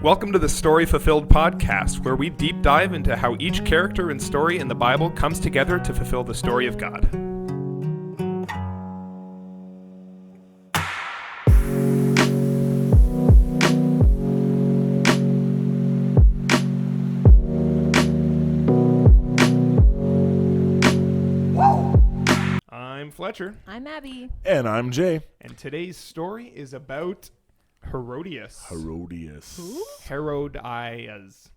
Welcome to the Story Fulfilled podcast, where we deep dive into how each character and story in the Bible comes together to fulfill the story of God. I'm Fletcher. I'm Abby. And I'm Jay. And today's story is about Herodias. Herodias. Who? Herodias.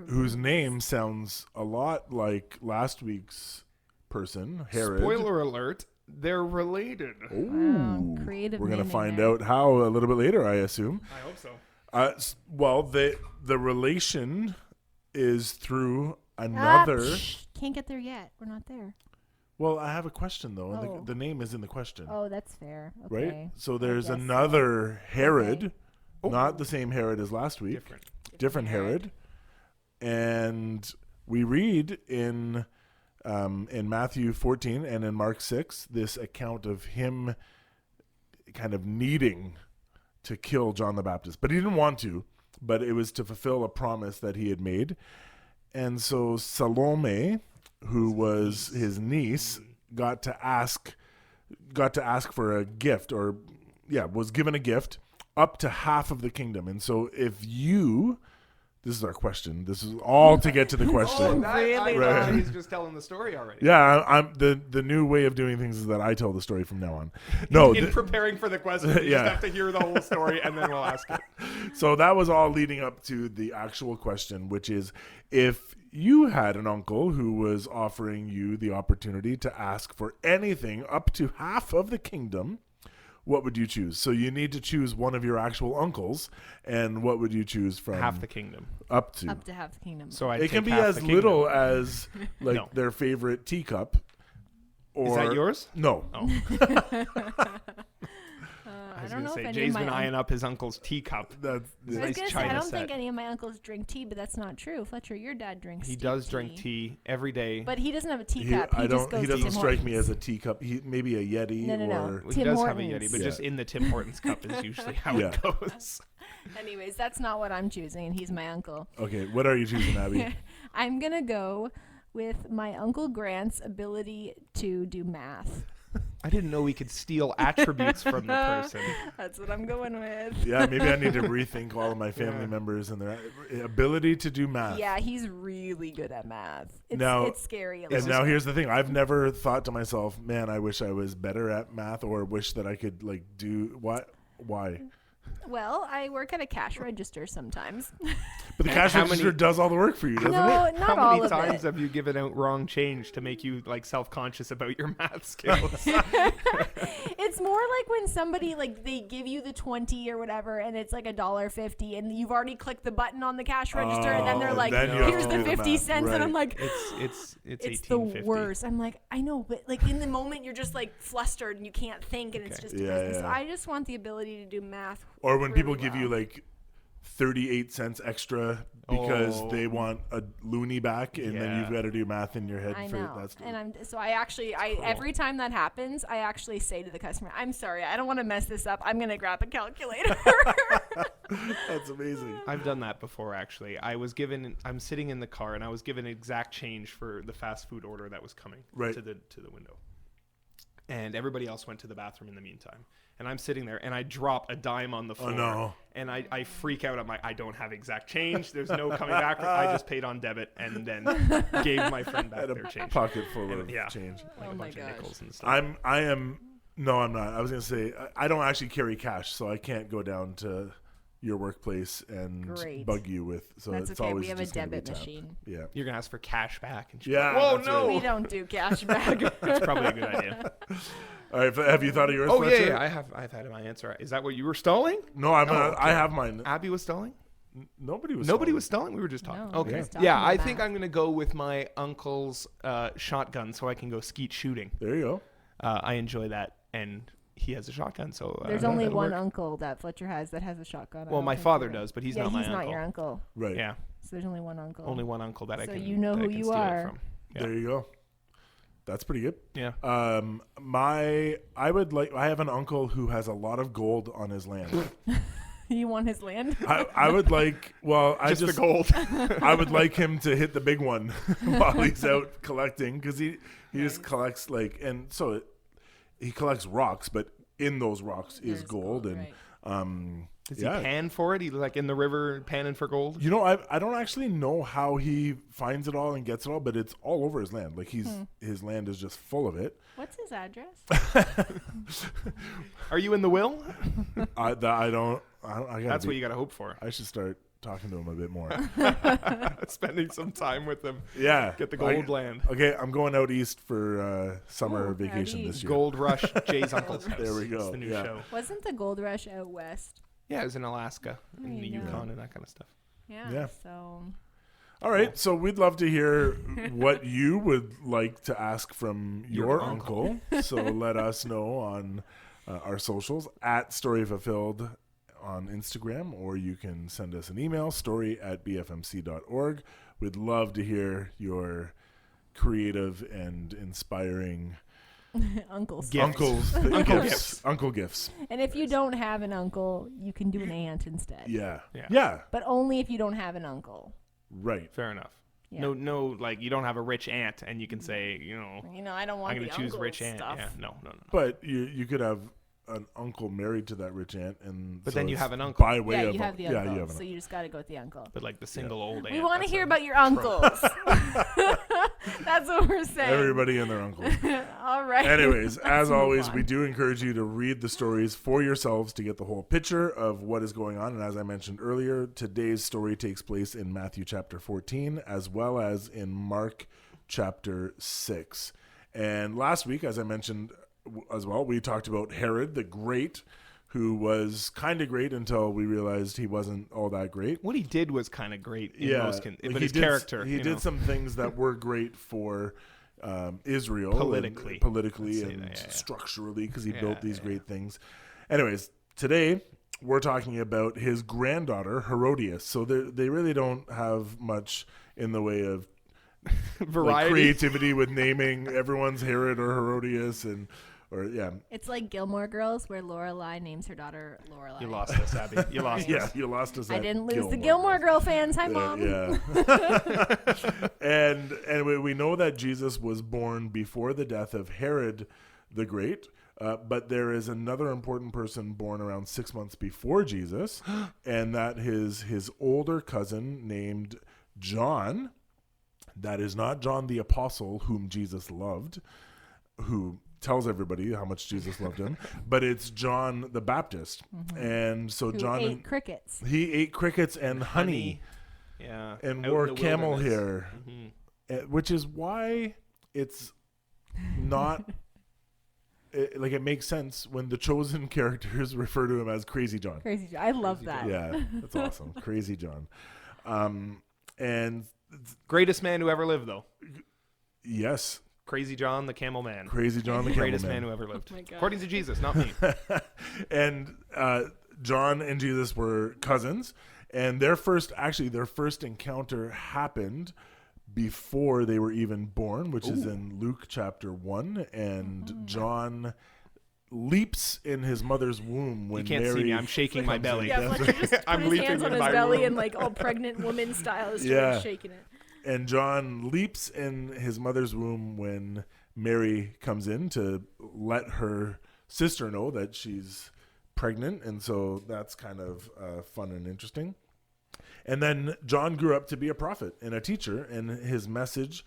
Whose name sounds a lot like last week's person, Herod. Spoiler alert, they're related. Wow, creative We're going to naming find there. out how a little bit later, I assume. I hope so. Well, the relation is through another... Can't get there yet. We're not there. Well, I have a question, though. Oh. And the name is in the question. Oh, that's fair. Okay. Right? So there's guess another Herod, Okay. Oh. not the same Herod as last week. Different Herod. And we read in Matthew 14 and in Mark 6 this account of him kind of needing to kill John the Baptist. But he didn't want to, but it was to fulfill a promise that he had made. And so Salome, who was his niece, got to ask for a gift, was given a gift up to half of the kingdom. And so this is our question. This is all to get to the question. Right. He's just telling the story already. Yeah, I'm the new way of doing things is that I tell the story from now on. No, In preparing for the question, you just have to hear the whole story and then we'll ask it. So that was all leading up to the actual question, which is, if you had an uncle who was offering you the opportunity to ask for anything up to half of the kingdom, what would you choose? So you need to choose one of your actual uncles, and what would you choose from? Half the kingdom. Up to half the kingdom. So it can be as little as their favorite teacup. Or, is that yours? No. Oh. I don't know if any Jay's of my been eyeing up his uncle's teacup. That's I was nice gonna say, china I don't set. think any of my uncles drink tea, but that's not true. Fletcher, your dad drinks He tea. does drink tea every day. But he doesn't have a teacup. He doesn't Tim strike me Hortons. as a teacup. Maybe a Yeti. No. Or Well, he Tim does Hortons. have a Yeti, but just in the Tim Hortons cup is usually how it goes. Anyways, that's not what I'm choosing, and he's my uncle. Okay, what are you choosing, Abby? I'm going to go with my Uncle Grant's ability to do math. I didn't know we could steal attributes from the person. That's what I'm going with. Yeah, maybe I need to rethink all of my family members and their ability to do math. Yeah, he's really good at math. It's scary. And now here's the thing. I've never thought to myself, man, I wish I was better at math, or wish that I could do what? Why? Well, I work at a cash register sometimes. But the cash register does all the work for you, doesn't it? No, not How all many of times it. have you given out wrong change to make you self-conscious about your math skills? It's more like when somebody they give you the 20 or whatever, and it's $1.50, and you've already clicked the button on the cash register, and then they're like, then you have "Here's to the do the 50 math. cents," Right. and I'm like, It's it's the worst. I'm like, I know, but in the moment you're just flustered and you can't think, and it's just depressing. So I just want the ability to do math. Or when really people give you 38 cents extra because they want a loony back, and then you've got to do math in your head I for know. that stuff. And every time that happens, I actually say to the customer, "I'm sorry, I don't want to mess this up. I'm going to grab a calculator." That's amazing. I've done that before, actually. I'm sitting in the car, and I was given exact change for the fast food order that was coming to the window. And everybody else went to the bathroom in the meantime. And I'm sitting there, and I drop a dime on the floor. Oh, no. And I freak out. I'm like, I don't have exact change. There's no coming back. I just paid on debit and then gave my friend back their change. Pocket full of change. A bunch of nickels and stuff. I'm not. I was going to say, I don't actually carry cash, so I can't go down to your workplace and bug you with. So That's it's okay. always We have a just gonna be debit tapped. machine. Yeah. You're going to ask for cash back. And Yeah. Whoa, that's no. right. We don't do cash back. That's probably a good idea. All right. Have you thought of yours? Oh, Fletcher? yeah. I've had my answer. Is that what you were stalling? No, I have mine. Abby was stalling? Nobody was stalling. We were just talking. No, Okay. we were just talking Yeah, I about think math. I'm going to go with my uncle's shotgun so I can go skeet shooting. There you go. I enjoy that, and he has a shotgun, so There's only that'll one work. uncle that Fletcher has that has a shotgun. I Well, don't my think father you do. does, but he's yeah, not my he's uncle. not your uncle. Right. Yeah, So there's only one uncle. only one uncle that I So can. you know that I who can you steal it are. from. Yeah. There you go. That's pretty good. Yeah. I have an uncle who has a lot of gold on his land. You want his land? I would like, just the gold. I would like him to hit the big one while he's out collecting, because he just collects he collects rocks, but in those rocks is gold, and right. Does he pan for it? He like in the river panning for gold? You know, I don't actually know how he finds it all and gets it all, but it's all over his land. Like his land is just full of it. What's his address? Are you in the will? I don't. That's what you got to hope for. I should start talking to him a bit more. Spending some time with him. Yeah. Get the gold land. Okay, I'm going out east for summer vacation this year. Gold Rush, Jay's uncle's house. There we go. It's the new show. Wasn't the Gold Rush out west? Yeah, it was in Alaska, in the Yukon, and that kind of stuff. Yeah. So. All right, so we'd love to hear what you would like to ask from your uncle. So let us know on our socials at Story Fulfilled on Instagram, or you can send us an email, story@bfmc.org. We'd love to hear your creative and inspiring Uncle gifts. Uncle gifs. And if you don't have an uncle, you can do an aunt instead. Yeah. But only if you don't have an uncle. Right. Fair enough. Yeah. No, like you don't have a rich aunt, and you can say, I don't want. I'm going to choose rich aunt. Stuff. Yeah, no. But you could have an uncle married to that rich aunt, but then you have an uncle. By way of you have the uncle. you have an so you just got to go with the uncle. But like the single old aunt. We want to hear about your uncles. That's what we're saying. Everybody and their uncle. All right. Anyways, as always, we do encourage you to read the stories for yourselves to get the whole picture of what is going on. And as I mentioned earlier, today's story takes place in Matthew chapter 14, as well as in Mark chapter 6. And last week, as I mentioned as well, we talked about Herod the Great, who was kind of great until we realized he wasn't all that great. What he did was kind of great. But his character. He did some things that were great for Israel. Politically and structurally, because he built these great things. Anyways, today we're talking about his granddaughter, Herodias. So they really don't have much in the way of variety, creativity with naming. Everyone's Herod or Herodias, It's like Gilmore Girls, where Lorelai names her daughter Lorelai. You lost us, Abby. You lost us. Yeah, you lost us. I didn't lose the Gilmore Girl fans. Hi, Mom. Yeah. and we know that Jesus was born before the death of Herod the Great. But there is another important person born around 6 months before Jesus, and that is his older cousin named John. That is not John the Apostle, whom Jesus loved, who tells everybody how much Jesus loved him, but it's John the Baptist. Mm-hmm. And so John ate crickets. He ate crickets and honey. Yeah. And wore camel hair, which is why it's not... It makes sense when the chosen characters refer to him as Crazy John. Crazy John. I love that. Yeah, that's awesome. Crazy John. And greatest man who ever lived, though. Yes. Crazy John, the camel man. Crazy John, the camel greatest man who ever lived. Oh, according to Jesus, not me. And John and Jesus were cousins, and their first encounter happened before they were even born, which is in Luke chapter 1. And John leaps in his mother's womb when you can't Mary see me. I'm shaking my belly. Yeah, Fletcher just I'm put his hands on his belly room. and like all pregnant woman style is shaking it. And John leaps in his mother's womb when Mary comes in to let her sister know that she's pregnant. And so that's kind of fun and interesting. And then John grew up to be a prophet and a teacher, and his message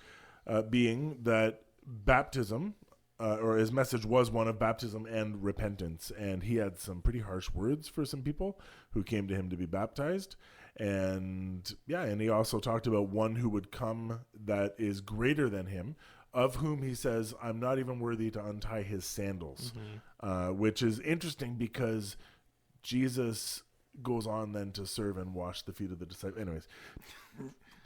being that baptism, or his message was one of baptism and repentance. And he had some pretty harsh words for some people who came to him to be baptized. And he also talked about one who would come that is greater than him, of whom he says, I'm not even worthy to untie his sandals, which is interesting because Jesus goes on then to serve and wash the feet of the disciples. Anyways,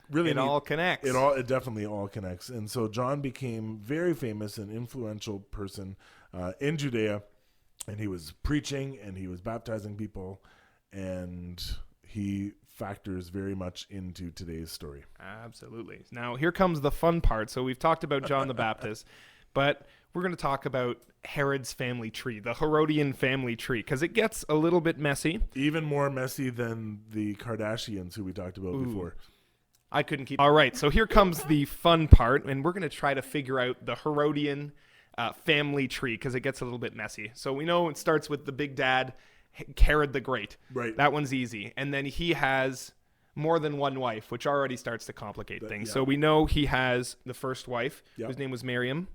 really all connects. It definitely all connects. And so John became very famous and influential person in Judea, and he was preaching and he was baptizing people, and he factors very much into today's story. Absolutely. Now here comes the fun part. So we've talked about John the Baptist, but we're going to talk about Herod's family tree, the Herodian family tree, because it gets a little bit messy. Even more messy than the Kardashians, who we talked about before. I couldn't keep. All right, so here comes the fun part, and we're going to try to figure out the Herodian family tree, because it gets a little bit messy. So we know it starts with the big dad, Herod the Great. Right. That one's easy. And then he has more than one wife, which already starts to complicate things. Yeah. So we know he has the first wife, whose name was Miriam.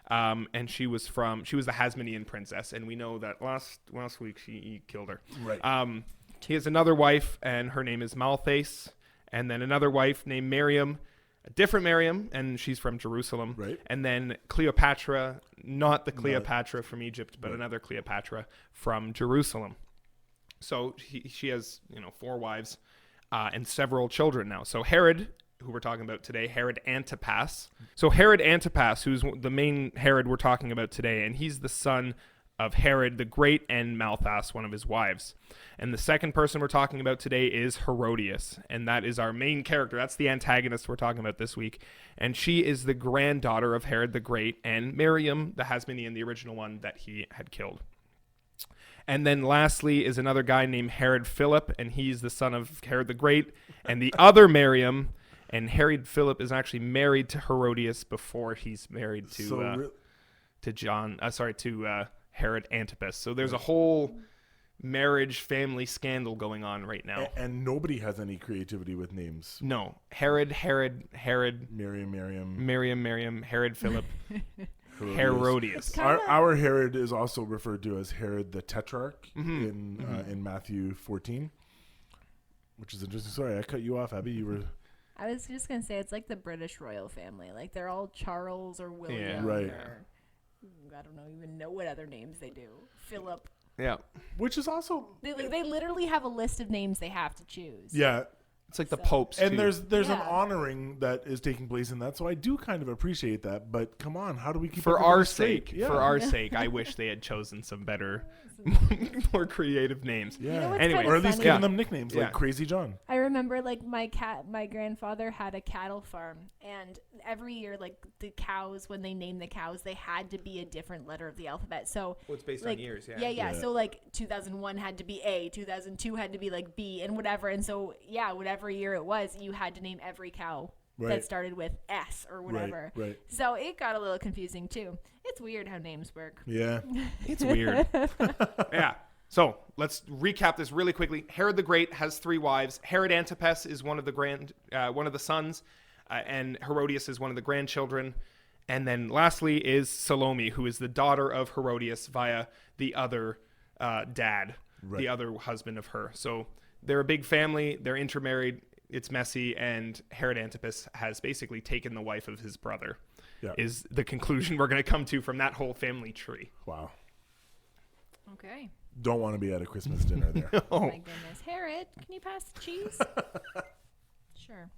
And she was the Hasmonean princess, and we know that last week he killed her. Right. He has another wife, and her name is Malthace, and then another wife named Miriam, a different Miriam, and she's from Jerusalem. Right. And then Cleopatra, not the Cleopatra from Egypt, but another Cleopatra from Jerusalem. So she has 4 wives and several children now. So Herod, who we're talking about today, Herod Antipas. So Herod Antipas, who's the main Herod we're talking about today, and he's the son of Herod the Great and Malthas, one of his wives. And the second person we're talking about today is Herodias, and that is our main character. That's the antagonist we're talking about this week. And she is the granddaughter of Herod the Great and Miriam, the Hasmonean, the original one that he had killed. And then lastly is another guy named Herod Philip, and he's the son of Herod the Great and the other Miriam. And Herod Philip is actually married to Herodias before he's married to Herod Antipas. So there's a whole marriage family scandal going on right now. And nobody has any creativity with names. No. Herod, Miriam, Herod Philip, Herodias. Our Herod is also referred to as Herod the Tetrarch in Matthew 14, which is interesting. Sorry, I cut you off, Abby. You were... I was just going to say, it's like the British royal family. Like, they're all Charles or William. Yeah. Right. Or, I don't even know what other names they do. Philip. Yeah. Which is also... They literally have a list of names they have to choose. Yeah. It's like the popes, and too. There's an honoring that is taking place in that, so I do kind of appreciate that. But come on, how do we keep for our sake? For our sake, I wish they had chosen some better, more creative names. Yeah. Anyway, or at least giving them nicknames like Crazy John. I remember, like, my grandfather had a cattle farm, and every year, like, the cows, when they named the cows, they had to be a different letter of the alphabet. So it's based on years. Yeah. So like 2001 had to be A, 2002 had to be like B, and whatever. And so whatever year it was, you had to name every cow that started with S or whatever. Right. So it got a little confusing too. It's weird how names work. Yeah. It's weird. Yeah. So let's recap this really quickly. Herod the Great has 3 wives. Herod Antipas is one of the sons, and Herodias is one of the grandchildren. And then lastly is Salome, who is the daughter of Herodias via the other dad, the other husband of her. So they're a big family. They're intermarried. It's messy. And Herod Antipas has basically taken the wife of his brother, is the conclusion we're going to come to from that whole family tree. Wow. Okay. Don't want to be at a Christmas dinner there. Oh my goodness. Herod, can you pass the cheese? Sure.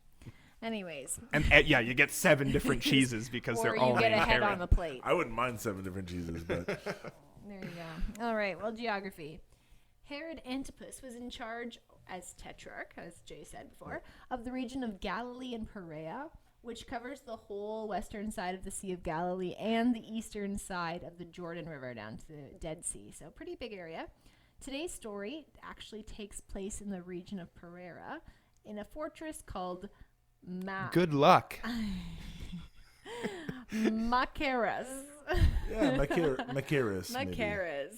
Anyways. And you get 7 different cheeses because they're all named Herod. Or you get a head on the plate. I wouldn't mind 7 different cheeses, but... There you go. All right. Well, geography. Herod Antipas was in charge as tetrarch, as Jay said before, of the region of Galilee and Perea, which covers the whole western side of the Sea of Galilee and the eastern side of the Jordan River down to the Dead Sea. So pretty big area. Today's story actually takes place in the region of Perea in a fortress called Good luck. Machaerus. Yeah, Machaerus. Machaerus.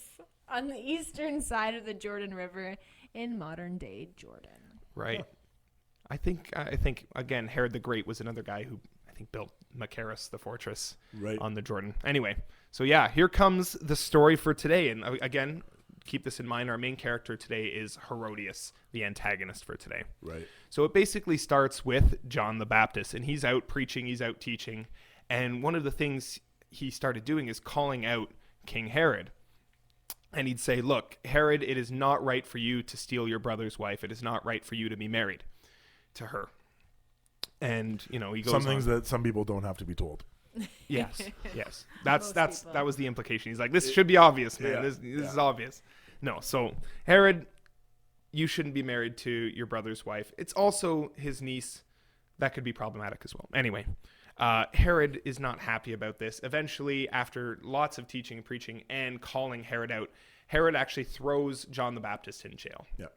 On the eastern side of the Jordan River in modern-day Jordan. Right. I think again, Herod the Great was another guy who I think built Machaerus, the fortress on the Jordan. Anyway, so here comes the story for today. And again, keep this in mind. Our main character today is Herodias, the antagonist for today. Right. So it basically starts with John the Baptist, and he's out preaching, he's out teaching. And one of the things he started doing is calling out King Herod. And he'd say, look, Herod, it is not right for you to steal your brother's wife. It is not right for you to be married to her. And, he goes some things that some people don't have to be told. Yes. That was the implication. He's like, this should be obvious, man. This is obvious. No, so Herod, you shouldn't be married to your brother's wife. It's also his niece. That could be problematic as well. Anyway, Herod is not happy about this. Eventually, after lots of teaching and preaching and calling Herod out, Herod actually throws John the Baptist in jail. Yeah.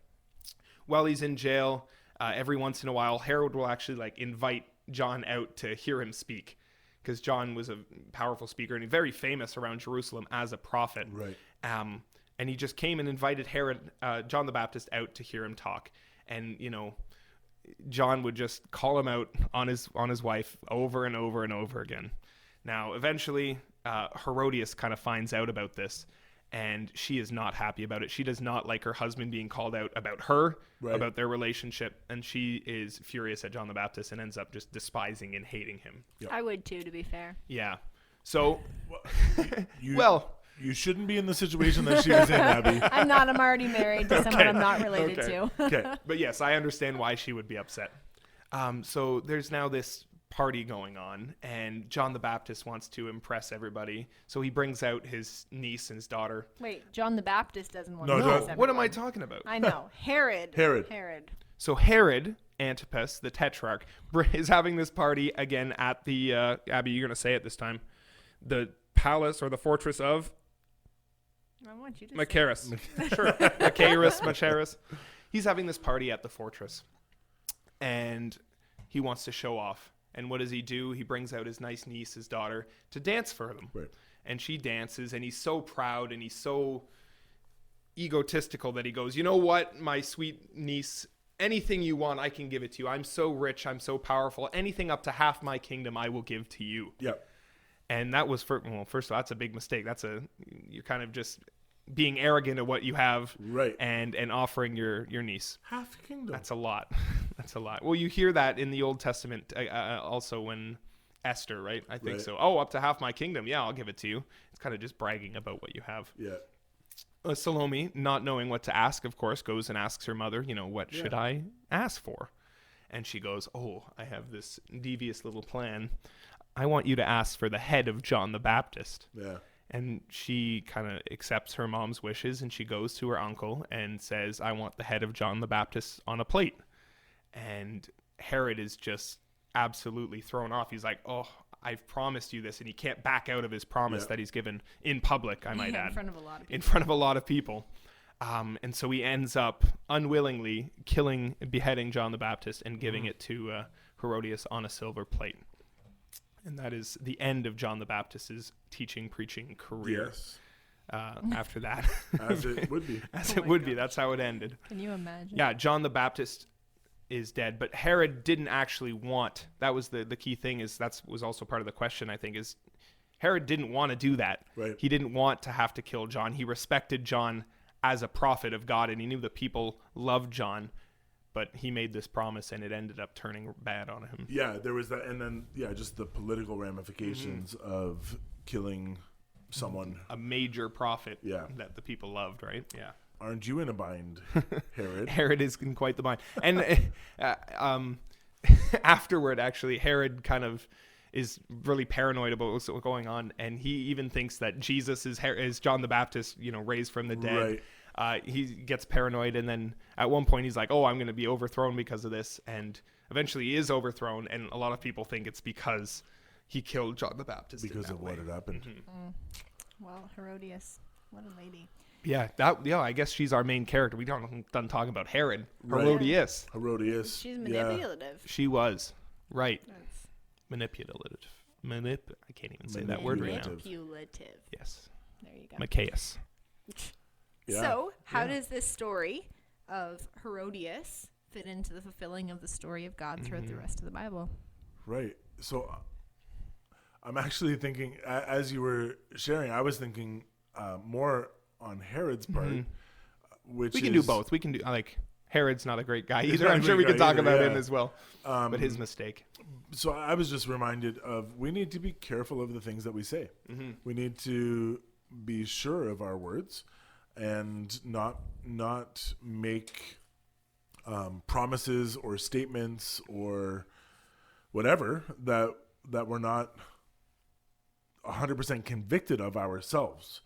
While he's in jail, every once in a while, Herod will actually like invite John out to hear him speak, because John was a powerful speaker and very famous around Jerusalem as a prophet. Right. And he just came and invited John the Baptist out to hear him talk. And, John would just call him out on his wife over and over and over again. Now, eventually, Herodias kind of finds out about this, and she is not happy about it. She does not like her husband being called out about her, about their relationship, and she is furious at John the Baptist and ends up just despising and hating him. Yep. I would too, to be fair. Yeah. So, you shouldn't be in the situation that she was in, Abby. I'm already married to someone I'm not related to. Okay. But yes, I understand why she would be upset. So there's now this party going on, and John the Baptist wants to impress everybody. So he brings out his niece and his daughter. Wait, John the Baptist doesn't want to impress No. everyone. What am I talking about? I know. Herod. So Herod Antipas, the Tetrarch, is having this party again at the, Abby, you're going to say it this time, the palace or the fortress of I want you to Machaerus. Sure. Machaerus. He's having this party at the fortress, and he wants to show off. And what does he do? He brings out his nice niece, his daughter, to dance for them. Right. And she dances, and he's so proud and he's so egotistical that he goes, you know what, my sweet niece, anything you want, I can give it to you. I'm so rich. I'm so powerful. Anything up to half my kingdom, I will give to you. Yep. And that was, first of all, that's a big mistake. You're kind of just being arrogant at what you have, right? And offering your niece half kingdom. That's a lot. That's a lot. Well, you hear that in the Old Testament also when Esther, right? I think so. Oh, up to half my kingdom. Yeah, I'll give it to you. It's kind of just bragging about what you have. Yeah. Salome, not knowing what to ask, of course, goes and asks her mother, what should I ask for? And she goes, oh, I have this devious little plan. I want you to ask for the head of John the Baptist. Yeah. And she kind of accepts her mom's wishes, and she goes to her uncle and says, I want the head of John the Baptist on a plate. And Herod is just absolutely thrown off. He's like, oh, I've promised you this. And he can't back out of his promise that he's given in public, I might add. In front of a lot of people. In front of a lot of people. And so he ends up unwillingly beheading John the Baptist and giving it to Herodias on a silver plate. And that is the end of John the Baptist's teaching, preaching career. Yes. After that. As it would be. Be. That's how it ended. Can you imagine? Yeah, John the Baptist is dead, but Herod didn't actually want, that was the key thing, was also part of the question, I think, is Herod didn't want to do that. Right. He didn't want to have to kill John. He respected John as a prophet of God, and he knew the people loved John. But he made this promise, and it ended up turning bad on him. Yeah, there was that. And then, just the political ramifications of killing someone. A major prophet that the people loved, right? Yeah. Aren't you in a bind, Herod? Herod is in quite the bind. And afterward, actually, Herod kind of is really paranoid about what's going on. And he even thinks that Jesus is John the Baptist, raised from the dead. Right. He gets paranoid, and then at one point he's like, oh, I'm going to be overthrown because of this, and eventually he is overthrown, and a lot of people think it's because he killed John the Baptist. Because of what had happened. Well, Herodias, what a lady. Yeah, I guess she's our main character. We don't done talking about Herod. Right. Herodias. She's manipulative. She was. Right. Manipulative. I can't even say that word right now. Manipulative. Yes. There you go. Machaeus. Yeah. So, how does this story of Herodias fit into the fulfilling of the story of God throughout the rest of the Bible? Right. So, I'm actually thinking, as you were sharing, I was thinking more on Herod's part, which we can do both. We can do, Herod's not a great guy either. I'm sure we could talk about him as well, but his mistake. So, I was just reminded of, we need to be careful of the things that we say. We need to be sure of our words. And not make promises or statements or whatever that we're not 100% convicted of ourselves,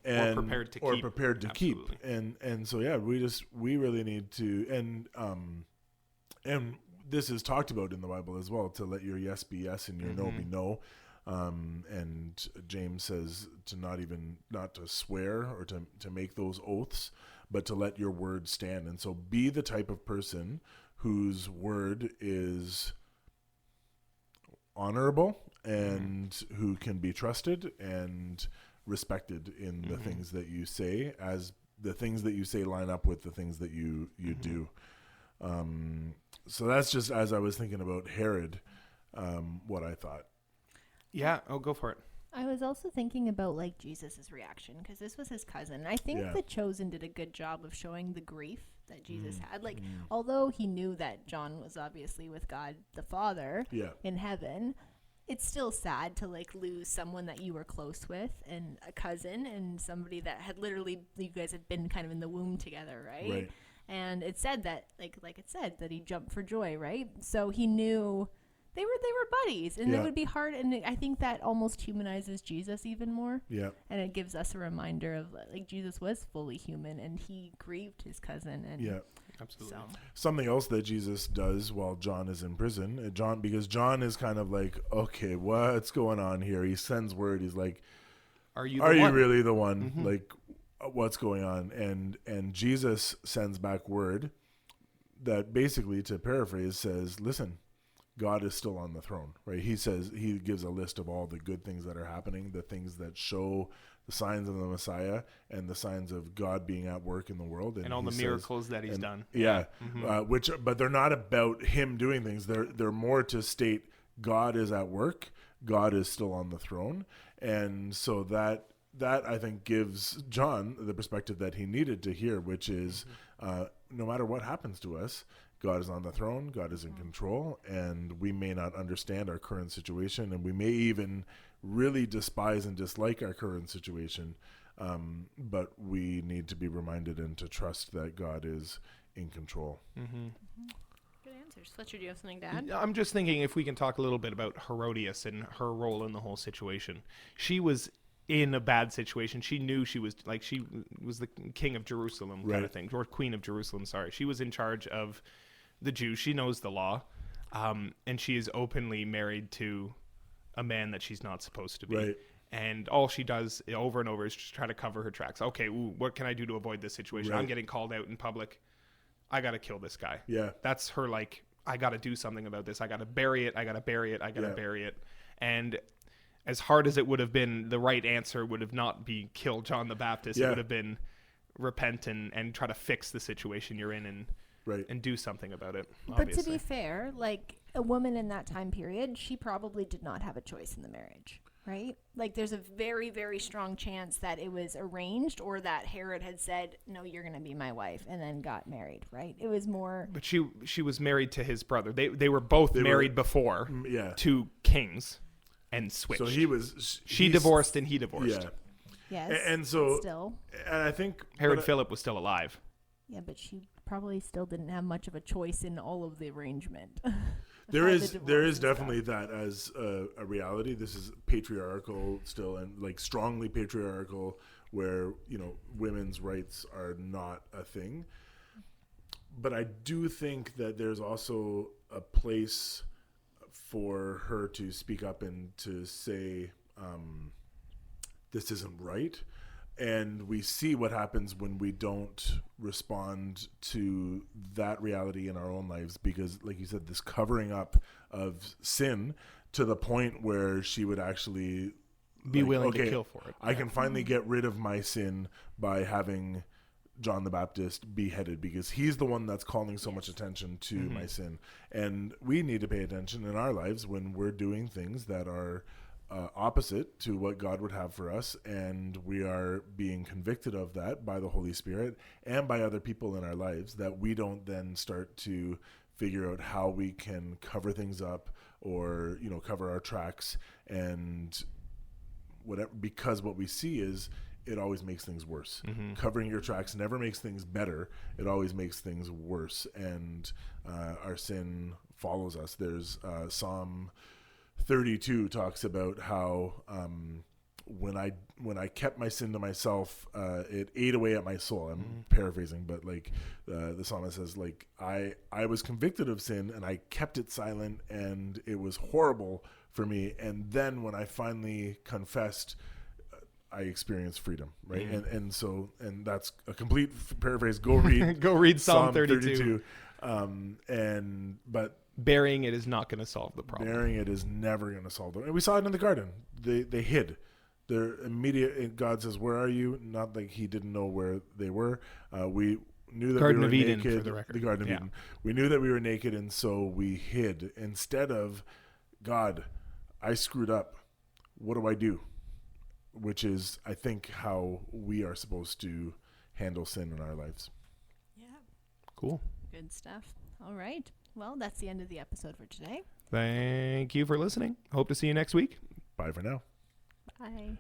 and or prepared to keep. And so we really need to, and this is talked about in the Bible as well, to let your yes be yes and your no be no. And James says to not to swear or to make those oaths, but to let your word stand. And so be the type of person whose word is honorable and who can be trusted and respected in the things that you say, as the things that you say line up with the things that you do. So that's just, as I was thinking about Herod, what I thought. Yeah. Oh, go for it. I was also thinking about like Jesus's reaction, because this was his cousin. I think The Chosen did a good job of showing the grief that Jesus had. Like, although he knew that John was obviously with God the Father in heaven, it's still sad to like lose someone that you were close with, and a cousin, and somebody that had literally, you guys had been kind of in the womb together, right? And it said that like it said that he jumped for joy, right? So he knew they were buddies, and it would be hard, and I think that almost humanizes Jesus even more. Yeah. And it gives us a reminder of like Jesus was fully human, and he grieved his cousin. And absolutely. So. Something else that Jesus does while John is in prison, because John is kind of like, okay, what's going on here? He sends word. He's like, are you really the one? Like, what's going on? And Jesus sends back word that basically, to paraphrase, says, listen, God is still on the throne, right? He says, he gives a list of all the good things that are happening, the things that show the signs of the Messiah and the signs of God being at work in the world. And all the miracles that he's done. Yeah. But they're not about him doing things. They're more to state God is at work. God is still on the throne. And so that I think gives John the perspective that he needed to hear, which is no matter what happens to us, God is on the throne, God is in control, and we may not understand our current situation, and we may even really despise and dislike our current situation, but we need to be reminded and to trust that God is in control. Good answers. Fletcher, do you have something to add? I'm just thinking if we can talk a little bit about Herodias and her role in the whole situation. She was in a bad situation. She knew she was the king of Jerusalem kind of thing, or queen of Jerusalem, sorry. She was in charge of the Jews. She knows the law, and she is openly married to a man that she's not supposed to be. Right. And all she does over and over is just try to cover her tracks. Okay, what can I do to avoid this situation? Right. I'm getting called out in public. I got to kill this guy. Yeah. That's her, like, I got to do something about this. I got to bury it. I got to bury it. I got to bury it. And as hard as it would have been, the right answer would have not be kill John the Baptist. It would have been repent and try to fix the situation you're in and do something about it. Obviously. But to be fair, like a woman in that time period, she probably did not have a choice in the marriage, right? Like there's a very, very strong chance that it was arranged, or that Herod had said, no, you're going to be my wife, and then got married, right? It was more... But she was married to his brother. They were both married before to kings and switched. So she divorced and he divorced. Yeah. Yes. And so... Still. And I think... Herod Philip was still alive. Yeah, but she probably still didn't have much of a choice in all of the arrangement. There is definitely that as a reality. This is patriarchal still, and like strongly patriarchal, where women's rights are not a thing. But I do think that there's also a place for her to speak up and to say this isn't right. And we see what happens when we don't respond to that reality in our own lives, because, like you said, this covering up of sin to the point where she would actually be willing to kill for it. I can finally get rid of my sin by having John the Baptist beheaded, because he's the one that's calling so much attention to my sin. And we need to pay attention in our lives when we're doing things that are opposite to what God would have for us, and we are being convicted of that by the Holy Spirit and by other people in our lives, that we don't then start to figure out how we can cover things up or cover our tracks and whatever, because what we see is it always makes things worse. Covering your tracks never makes things better. It always makes things worse, and our sin follows us. There's Psalm 32 talks about how when I kept my sin to myself, it ate away at my soul. I'm paraphrasing, but like the psalmist says, like I was convicted of sin and I kept it silent, and it was horrible for me. And then when I finally confessed, I experienced freedom, right? And that's a complete paraphrase. Go read Psalm 32. But burying it is not going to solve the problem. Burying it is never going to solve it. And we saw it in the garden. They hid. They're immediate. God says, "Where are you?" Not like he didn't know where they were. We knew that Garden we were of Eden, naked. for the record. The Garden of Eden. We knew that we were naked, and so we hid. Instead of, God, I screwed up. What do I do? Which is, I think, how we are supposed to handle sin in our lives. Yeah. Cool. Good stuff. All right. Well, that's the end of the episode for today. Thank you for listening. Hope to see you next week. Bye for now. Bye.